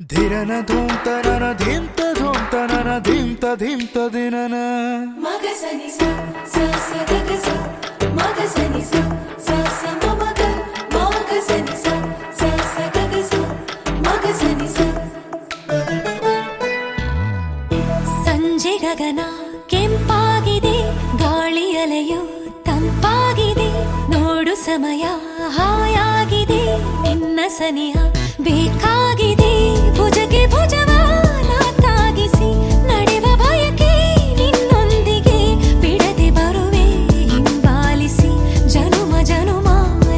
ಧಿರನ ಧೂಂತ ನನ ಧಿಂತ ಧೂಂತ ನನ ಧಿಂತ ಧಿಂತ ದಿನನ ಮಗ ಸನಿ ಸ ಸ ಸ ಗ ಸ ಮಗ ಸನಿ ಸ ಸ ಸ ಮಗ ಮಗ ಸನಿ ಸ ಸ ಸ ಗ ಸ ಮಗ ಸನಿ ಸ ಸಂಜೆ ಗಗನ ಕೆಂಪಾಗಿದೆ ಗಾಳಿ ಅಲೆಯು ತಂಪಾಗಿದೆ ನೋಡು ಸಮಯ ಹಾಯಾಗಿದೆ ನಿನ್ನ ಸನಿಹ ಬೇಕಾಗಿದೆ ಭುಜಕ್ಕೆ ಭುಜವ ತಾಗಿಸಿ ನಡೆವ ಬಯಕೆ ನಿನ್ನೊಂದಿಗೆ ಬಿಡದೆ ಬರುವೆ ಹಿಂಬಾಲಿಸಿ ಜನುಮ ಜನುಮ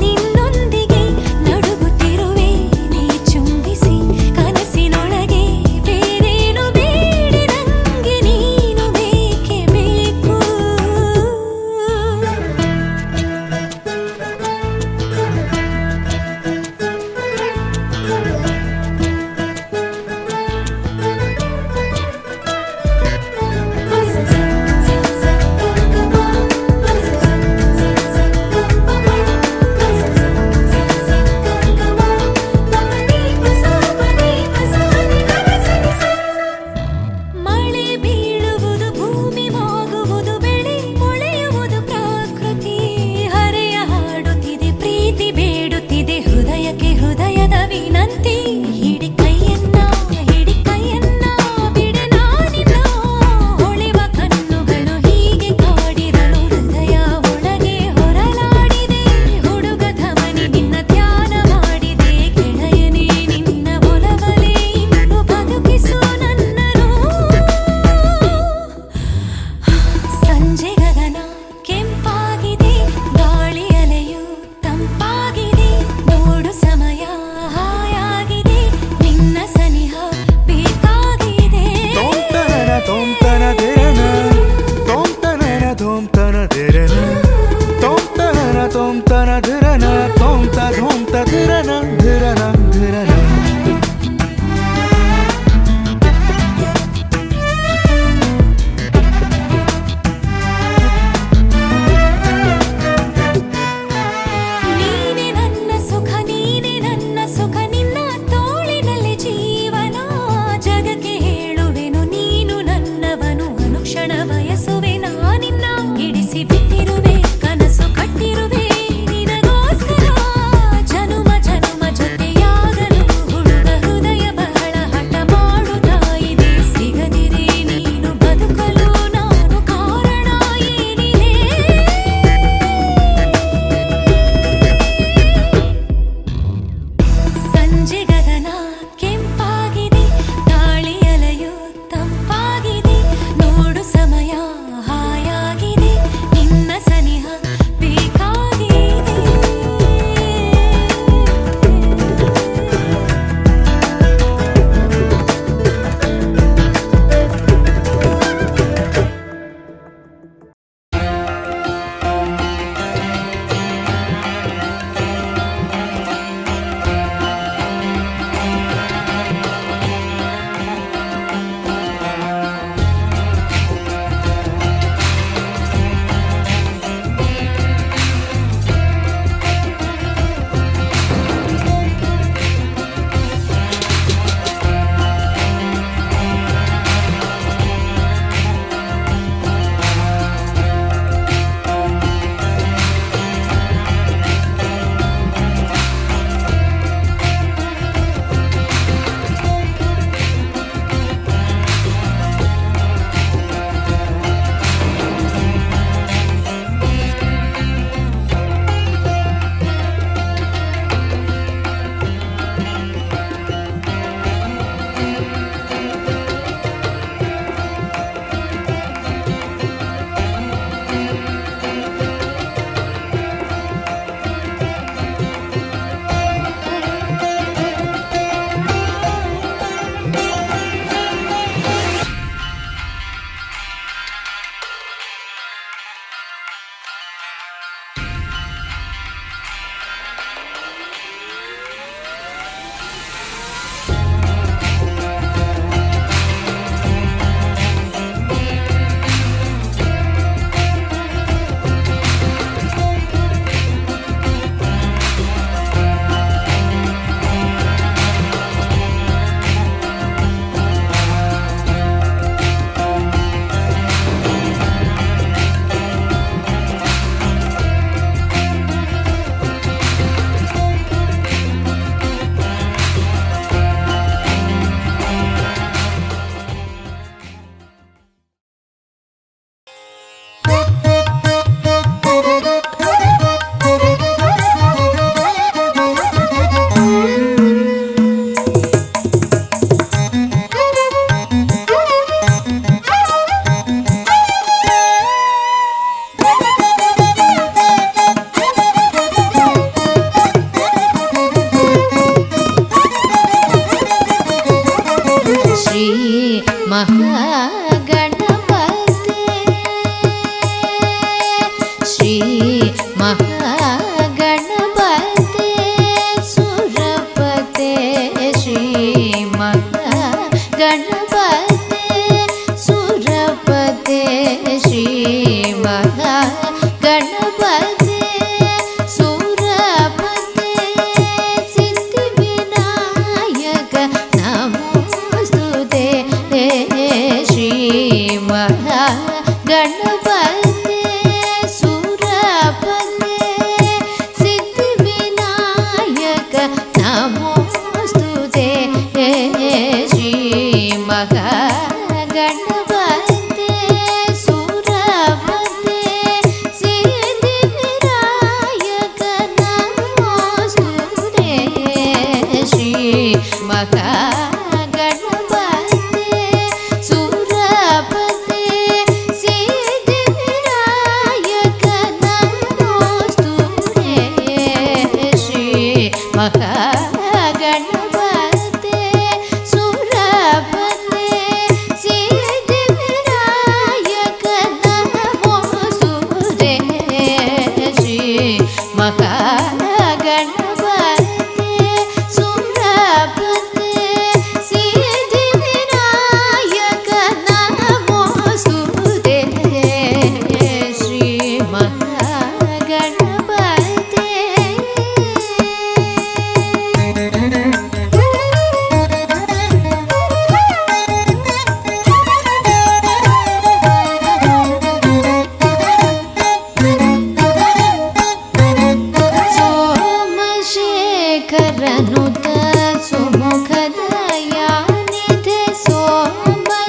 ನಿನ್ನೊಂದಿಗೆ ನಡುಗುತ್ತಿರುವೆ ನೀ ಚುಂಬಿಸಿ ಕನಸಿನೊಳಗೆ ಬೇರೇನು ಬೇಡಿ ನಂಗೆ ನೀನು ಬೇಕೇ ಬೇಕು ಮಳೆ ಬೀಳುವುದು ಭೂಮಿ ಮಾಗುವುದು ಬೆಳೆ ಮೊಳೆಯುವುದು ಪ್ರಕೃತಿ ಹರೆಯ ಹಾಡುತ್ತಿದೆ ಪ್ರೀತಿ ಬೇಡುತ್ತಿದೆ ಹೃದಯಕ್ಕೆ ಹೃದಯದ ವಿನಂತಿ ಹಿಡಿ ಕೈಯನ್ನ ಬಿಡೆ ನಾನಿಲ್ಲ ಹೊಳೆವ ಕಣ್ಣುಗಳು ಹೀಗೆ ಕಾಡಿರಲು ಹೃದಯ ಒಳಗೆ ಹೊರಲಾಡಿದೆ ಹುಡುಗ ಧಮನಿ ನಿನ್ನ ಧ್ಯಾನ ಮಾಡಿದೆ ಗೆಳೆಯನೇ ನಿನ್ನ ಒಲವಲೇ ಇನ್ನು ಬದುಕಿಸು ನನ್ನನು ಸಂಜೆ ಗಗನ ಕೆಂಪಾಗಿದೆ ಗಾಳಿ ಅಲೆಯು ತಂಪಾಗಿದೆ ನೋಡು ಸಮಯ ಹಾಯಾಗಿದೆ ನಿನ್ನ ಸನಿಹ ಬೇಕಾಗಿದೆ ತೋಂತನನ ತೋಂತನ ಧಿರನ ತೋಂತನನ ತೋಂತನ ಧಿರನ ತೋಂತನನ ತೋಂತನ ಧಿರನ ತೋಂತ ಧೂಂತ ಧಿರನ ಧಿರನ ಧಿರನ ನೀನೆ ನನ್ನ ಸುಖ ನಿನ್ನ ತೋಳಿನಲ್ಲಿ ಜೀವನ ಜಗಕ್ಕೆ ಹೇಳುವೆನು ನೀನು ನನ್ನವನು ಅನುಕ್ಷಣ ಬಯಸುವೆ ನಾನಿನ್ನ ಹಿಡಿಸಿ ಬಿಟ್ಟಿರುವೆ ಕನಸು ಕಟ್ಟಿರುವೆ ನಿನಗೋಸ್ಕರ ಜನುಮ ಜನುಮ ಜೊತೆಯಾಗಲು ಹುಡುಗ ಹೃದಯ ಬಹಳ ಹಠ ಮಾಡುತ್ತಾ ಇದೆ ಸಿಗದಿರೆ ನೀನು ಬದುಕಲು ನಾನು ಕಾರಣ ಏನಿದೆ ಸಂಜೆ ಗಗನ ಕೆಂಪಾಗಿದೆ ಗಾಳಿ ಅಲೆಯು ತಂಪಾಗಿದೆ ನೋಡು ಸಮಯ ಹಾಯಾಗಿದೆ ನಿನ್ನ ಸನಿಹ ಶ್ರೀ ಮಹಾಗಣಪತೆ ಸುರಪತೆ ಶ್ರೀ ಮಹಾಗಣಪತೆ ಸುರಪತೆ ಶ್ರೀ ಮಹಾಗಣಪತೆ ಸುರಪತೆ ಸಿದ್ಧಿವಿನಾಯಕ ನಮೋಸ್ತುತೆ ಶ್ರೀ ಮಹಾಗಣಪತೆ ಸುರಪತೆ ಸಿದ್ಧಿವಿನಾಯಕ ನಮೋಸ್ತುತೆ ಶ್ರೀ ಮಹಾಗಣಪತೆ ಸುರಪತೆ ಸಿದ್ಧಿವಿನಾಯಕ ನಮೋಸ್ತುತೆ ಶ್ರೀ ಮಹಾಗಣಪತೆ ಸುರಪತೆ ಸಿದ್ಧಿವಿನಾಯಕ ನಮೋಸ್ತುತೆ ಶ್ರೀ ಮಹಾಗಣಪತೆ ಸುರಪತೆ ಸಿದ್ಧಿವಿನಾಯಕ ನಮೋಸ್ತುತೆ ಶ್ರೀ ಮಹಾಗಣಪತೆ ಸುರಪತೆ ಸಿದ್ಧಿವಿನಾಯಕ ನಮೋಸ್ತುತೆ ಶ್ರೀ ಮಹಾಗಣಪತೆ ಸೋಮಶೇಖರನುತ ಸುಮುಖದಯಾನಿಧೆ ಸೋಮಶೇಖರನುತ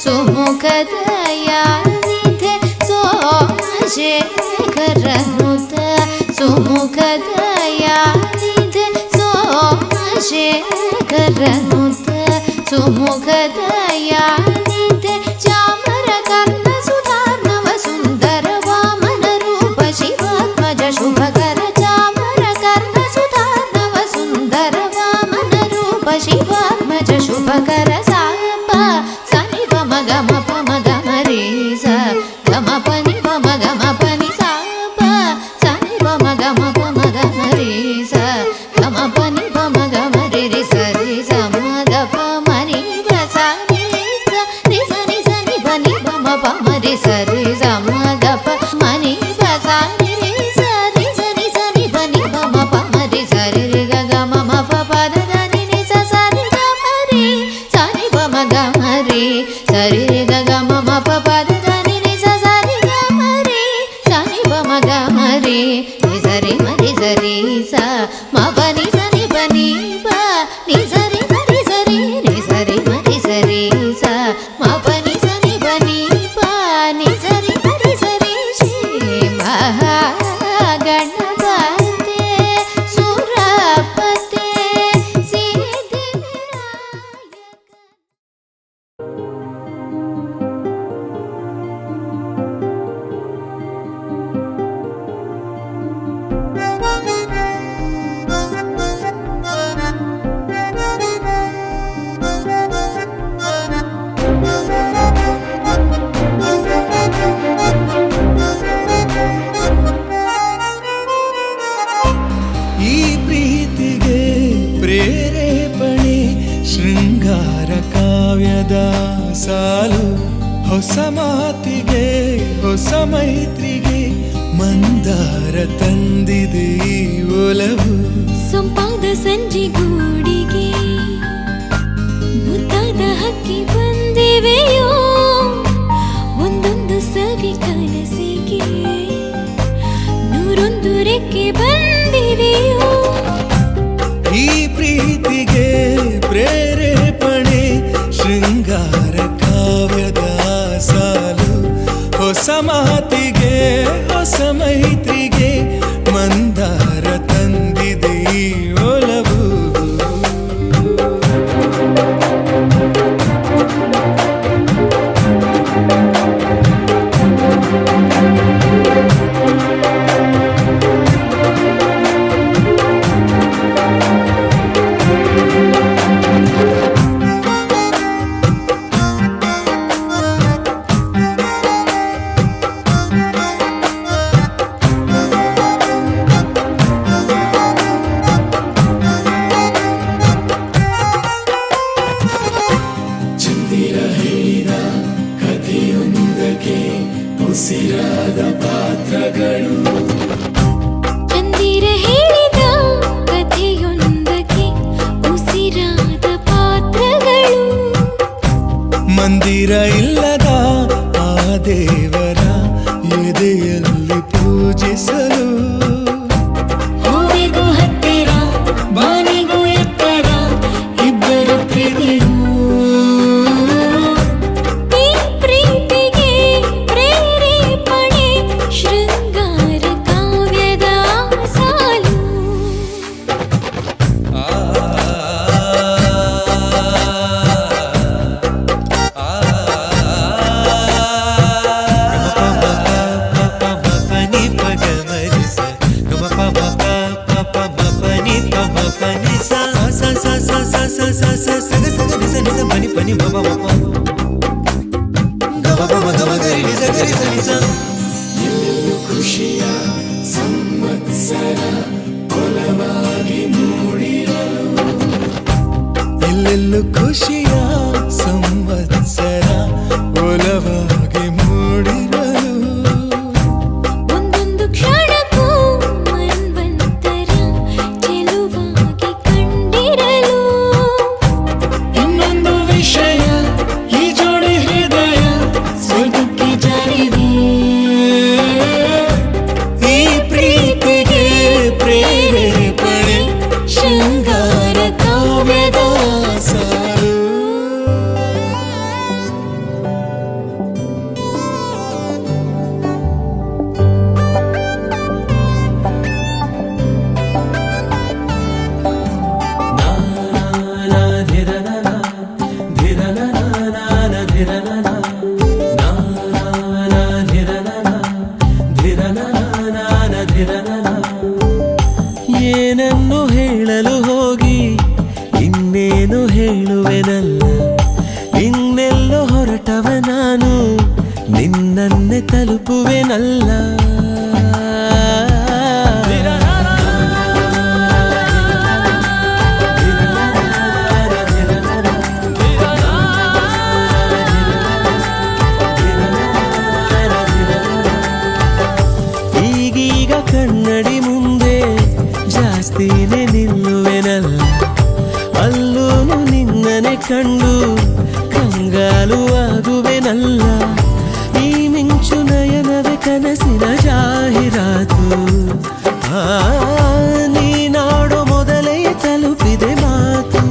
ಸುಮುಖದಯಾನಿಧೆ ಸೋಮಶೇಖರನುತ ಸುಮುಖದಯಾನಿಧೆ ಸೋಮಶೇಖರನುತ ಸುಮುಖದಯಾನಿಧೆ ಚಾಮರಕರ್ಣ ಸುಧಾರ್ಣವ ಸುಂದರ ವಾಮನ ರೂಪ ಶಿವಾತ್ಮಜ ಶುಭಕರ ಚಾಮರಕರ್ಣ ಸುಧಾರ್ಣವ ಸುಂದರ ವಾಮನ ರೂಪ ಶಿವಾತ್ಮಜ ಶುಭಕರ ಸಾಪ ಸನಿ ಪಮ ಗಮ ಪಮ ಗಮ ರೇ ಸ ಗಮ ಪನಿ ಪಮ ಗಮ ಪನಿ ಸಾಪ ಸನಿ ಪಮ ಗಮ ಪಮ ಗಮ ರೇ ಸ ಗಮ ಪನಿ ಪಮ ಗಮ ರೇ ರೇ ಸ ರೇ ಸ ಮ ಗ ಪ ಮ ನಿ ಪ ಸ ನಿ ಸ ರಿ ಸ ನಿ ಸ ನಿ ಪ ನಿ ಪ ಮ ಪ ಮ ರೇ ಸ ರೇ ಸ ಮ ಗ ಪ ಮ ನಿ ಪ ಸ ನಿ ರೇ ಸ ರಿ ಸ ನಿ ಸ ನಿ ಪ ನಿ ಪ ಮ ಪ ಮ ರೇ ಸ ರೇ ರೇ ಗ ಗ ಮ ಮ ಪ ಪ ದ ದ ನಿ ನಿ ಸ ಸ ರಿ ಗ ಮ ರೇ ಸ ನಿ ಪ ಮ ಗ ಮ ರೇ ಸ ರೇ ರೇ ಗ ಗ ಮ ಮ ಪ ಪ ದ ದ ನಿ ನಿ ಸ ಸ ರಿ ಗ ಮ ರೇ ಸ ನಿ ಪ ಮ ಗ ಮ ರೇ ನಿ ಸ ರಿ ಮ ರಿ ಸ ರಿ ಸ ಮ ಪ ನಿ ಸ ನಿ ಪ ನಿ ಪ ನಿ ಸ ರಿ ಮ ರಿ ಸ ರಿ ನಿ ಸ ರಿ ಮ ರಿ ಸ ರಿ ಸ ಮ ಪ ನಿ ಸ ನಿ ಪ ನಿ ಪ ನಿ ಸ ರಿ ಮ ರಿ ಸ ರಿ ಶ್ರೀ ಮಹಾಗಣಪತೆ ಸುರಪತೆ ಈ ಪ್ರೀತಿಗೆ ಪ್ರೇರೇಪಣೆ ಶೃಂಗಾರ ಕಾವ್ಯದ ಸಾಲು ಹೊಸ ಮಾತಿಗೆ ಹೊಸ ಮೈತ್ರಿಗೆ ಮಂದಾರ ತಂದಿದೆ ಈ ಒಲವು ಸೊಂಪಾದ ಸಂಜೆ ಗೂಡಿಗೆ ಮುದ್ದಾದ ಹಕ್ಕಿ ಬಂದಿವೆಯೋ ಒಂದೊಂದು ಸವಿ ಕನಸಿಗೆ ನೂರೊಂದು ರೆಕ್ಕೆ ಬಂದಿವೆಯೋ ಈ ಪ್ರೀತಿಗೆ ಪ್ರೇರೇಪಣೆ ಶೃಂಗಾರ ಕಾವ್ಯದ ಸಾಲು ಹೊಸ ಮಾತಿಗೆ ಹೊಸ ಮೈತ್ರಿಗೆ ಮಂದಾರ ತಂದಿದೆ ಈ ಒಲವು ಉಸಿರಾದ ಪಾತ್ರಗಳು ಚಂದಿರ ಹೇಳಿದ ಕಥೆಯೊಂದಕ್ಕೆ ಉಸಿರಾದ ಪಾತ್ರಗಳು ಮಂದಿರ ಇಲ್ಲದ ಆ ದೇವರ ಎದೆಯಲ್ಲಿ ಪೂಜಿಸಲು ಹೂವಿಗೂ ಹತ್ತಿರ ಬಾನಿಗೂ ಎತ್ತರ ಇಬ್ಬರು ಪ್ರೀತಿಗೂ ಈ ಪ್ರೀತಿಗೆ ಪ್ರೇರೇಪಣೆ ಶೃಂಗಾರ ಕಾವ್ಯದ ಸಾಲು ಖುಷಿಯ ಸಂವತ್ಸರ ಕೊಲವಾಗಿ ಮೂಡಿರಲು ಎಲ್ಲೆಲ್ಲೂ ಖುಷಿಯ ಸಂವತ್ಸರ ಒಲವಾಗಿ ಮೂಡಿರಲು ಒಂದೊಂದು ಕ್ಷಣಕ್ಕೂ ಮನ್ವಂತರ ಚೆಲುವಾಗಿ ಕಂಡಿರಲು ಇನ್ನೊಂದು ವಿಷಯ ಈ ಜೋಡಿ ಹೃದಯ ಸ್ವರ್ಗಕ್ಕೆ ಜಾರಿದೆ ಈ ಪ್ರೀತಿಗೆ ಪ್ರೇರೇಪಣೆ ಶೃಂಗಾರ ಕಾವ್ಯದ ಸಾಲು ಏನನ್ನು ಹೇಳಲು ಹೋಗಿ ಇನ್ನೇನು ಹೇಳುವೆನಲ್ಲ ಇನ್ನೆಲ್ಲೋ ಹೊರಟವ ನಾನು ನಿನ್ನನ್ನೇ ತಲುಪುವೆನಲ್ಲ ಈಗೀಗ ಕನ್ನಡಿ ಮುಂದೆ ಜಾಸ್ತಿನೇ ನಿಲ್ಲುವೆನಲ್ಲ ಅಲ್ಲೂನು ನಿನ್ನನೆ ಕಂಡು ಕಂಗಾಲು ಆಗುವೆನಲ್ಲ ಈ ಮಿಂಚು ನಯನವೇ ಕನಸಿನ ಜಾಹೀರಾತು ನೀನಾಡೋ ಮೊದಲೇ ತಲುಪಿದೆ ಮಾತು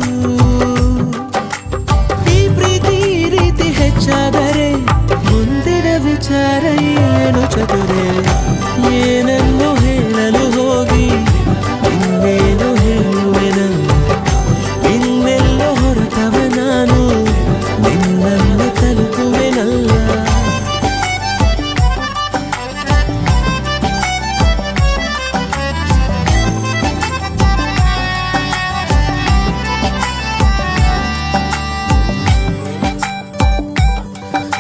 ಈ ಪ್ರೀತಿ ಈ ರೀತಿ ಹೆಚ್ಚಾದರೆ ಮುಂದಿನ ವಿಚಾರ ಏನು ಚದುರೆ ಏನನ್ನು ಹೇಳಲು ಹೋಗಿ ಇನ್ನೇನು ಹೇಳುವೆನಲ್ಲ ಇನ್ನೆಲ್ಲೋ ಹೊರಟವ ನಾನು ನಿನ್ನನ್ನು ತಲುಪುವೆನಲ್ಲ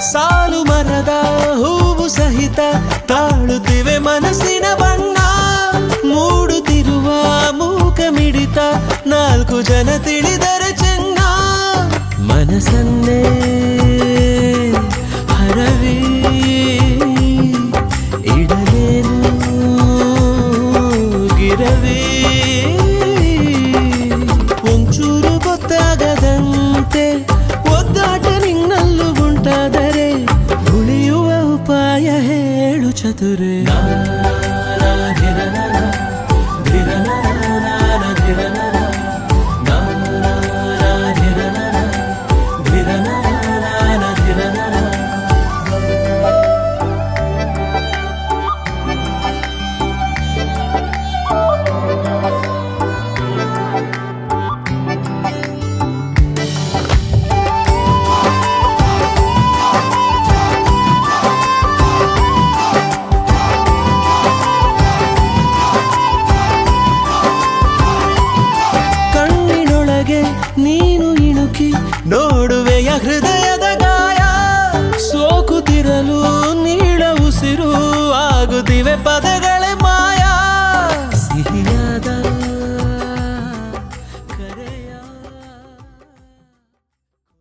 ಸಾಲು ಮರದ ಹೂವು ಸಹಿತ ತಾಳುತ್ತಿವೆ ಮನಸ್ಸಿನ ಬಣ್ಣ ಮೂಡುತ್ತಿರುವ ಮೂಕ ಮಿಡಿತ ನಾಲ್ಕು ಜನ ತಿಳಿದರೆ ಚೆನ್ನ ಮನಸ್ಸನ್ನೇ ಹರವಿ ಇಡಲೇನು ಗಿರವಿ ಒಂಚೂರು ಗೊತ್ತಾಗದಂತೆ ಒದ್ದಾಟ ನಿನ್ನಲ್ಲೂ ಉಂಟಾದರೆ ಉಳಿಯುವ ಉಪಾಯ ಹೇಳು ಚತುರೆ ನೀನು ಇಣುಕಿ ನೋಡುವೆಯ ಹೃದಯದ ಗಾಯ ಸೋಕುತ್ತಿರಲು ನೀಳ ಉಸಿರು ಆಗುತ್ತಿವೆ ಪದಗಳ